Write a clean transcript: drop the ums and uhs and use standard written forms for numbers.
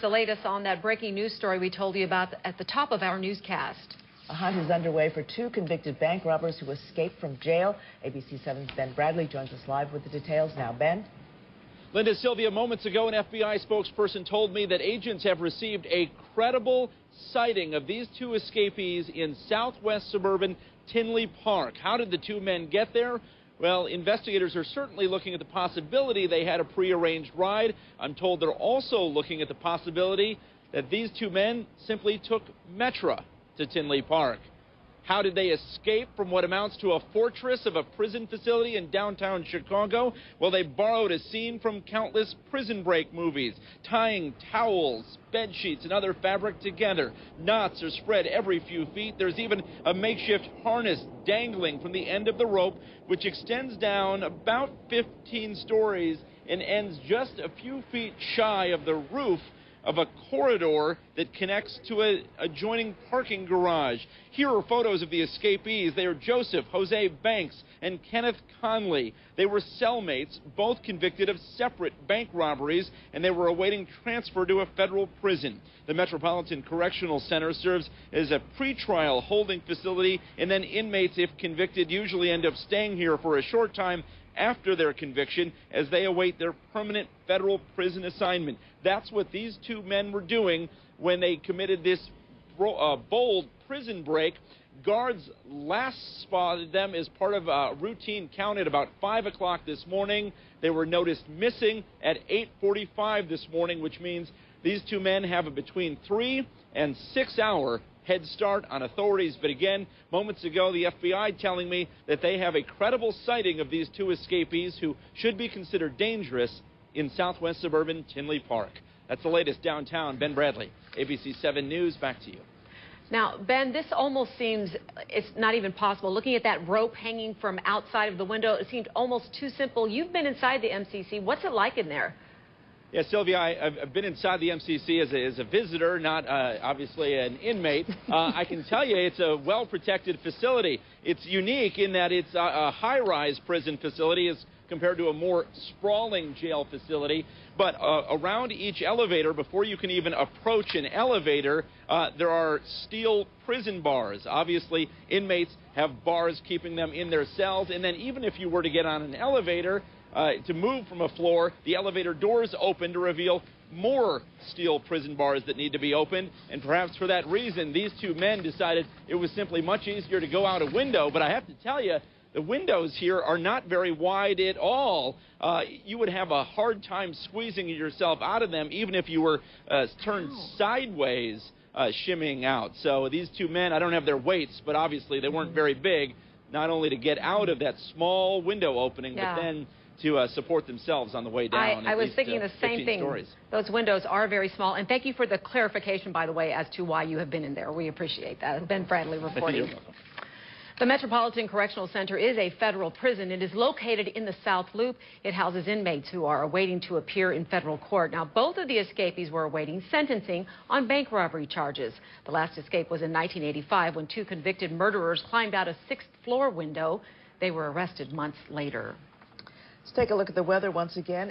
The latest on that breaking news story we told you about at the top of our newscast. A hunt is underway for two convicted bank robbers who escaped from jail. ABC 7's Ben Bradley joins us live with the details now. Ben? Linda, Sylvia, moments ago, an FBI spokesperson told me that agents have received a credible sighting of these two escapees in southwest suburban Tinley Park. How did the two men get there? Well, investigators are certainly looking at the possibility they had a prearranged ride. I'm told they're also looking at the possibility that these two men simply took Metra to Tinley Park. How did they escape from what amounts to a fortress of a prison facility in downtown Chicago? Well, they borrowed a scene from countless prison break movies, tying towels, bed sheets, and other fabric together. Knots are spread every few feet. There's even a makeshift harness dangling from the end of the rope, which extends down about 15 stories and ends just a few feet shy of the roof of a corridor that connects to an adjoining parking garage. Here are photos of the escapees. They are Joseph Jose Banks and Kenneth Conley. They were cellmates, both convicted of separate bank robberies, and they were awaiting transfer to a federal prison. The Metropolitan Correctional Center serves as a pretrial holding facility, and then inmates, if convicted, usually end up staying here for a short time after their conviction as they await their permanent federal prison assignment. That's what these two men were doing when they committed this bold prison break. Guards last spotted them as part of a routine count at about 5 o'clock this morning. They were noticed missing at 8:45 this morning, which means these two men have a between 3 and 6 hour head start on authorities. But again, moments ago, the FBI telling me that they have a credible sighting of these two escapees who should be considered dangerous in southwest suburban Tinley Park. That's the latest downtown. Ben Bradley, ABC 7 News, back to you. Now, Ben, this almost seems it's not even possible. Looking at that rope hanging from outside of the window, it seemed almost too simple. You've been inside the MCC. What's it like in there? Yeah, Sylvia, I've been inside the MCC as a visitor, not obviously an inmate. I can tell you it's a well-protected facility. It's unique in that it's a high-rise prison facility as compared to a more sprawling jail facility. But around each elevator, before you can even approach an elevator, there are steel prison bars. Obviously, inmates have bars keeping them in their cells. And then even if you were to get on an elevator, to move from a floor, the elevator doors open to reveal more steel prison bars that need to be opened. And perhaps for that reason, these two men decided it was simply much easier to go out a window. But I have to tell you, the windows here are not very wide at all. You would have a hard time squeezing yourself out of them, even if you were turned sideways, shimmying out. So these two men, I don't have their weights, but obviously they weren't very big, not only to get out of that small window opening, but then to support themselves on the way down. I was thinking the same thing. Stories. Those windows are very small. And thank you for the clarification, by the way, as to why you have been in there. We appreciate that. Ben Bradley reporting. The Metropolitan Correctional Center is a federal prison. It is located in the South Loop. It houses inmates who are awaiting to appear in federal court. Now, both of the escapees were awaiting sentencing on bank robbery charges. The last escape was in 1985 when two convicted murderers climbed out a 6th-floor window. They were arrested months later. Let's take a look at the weather once again.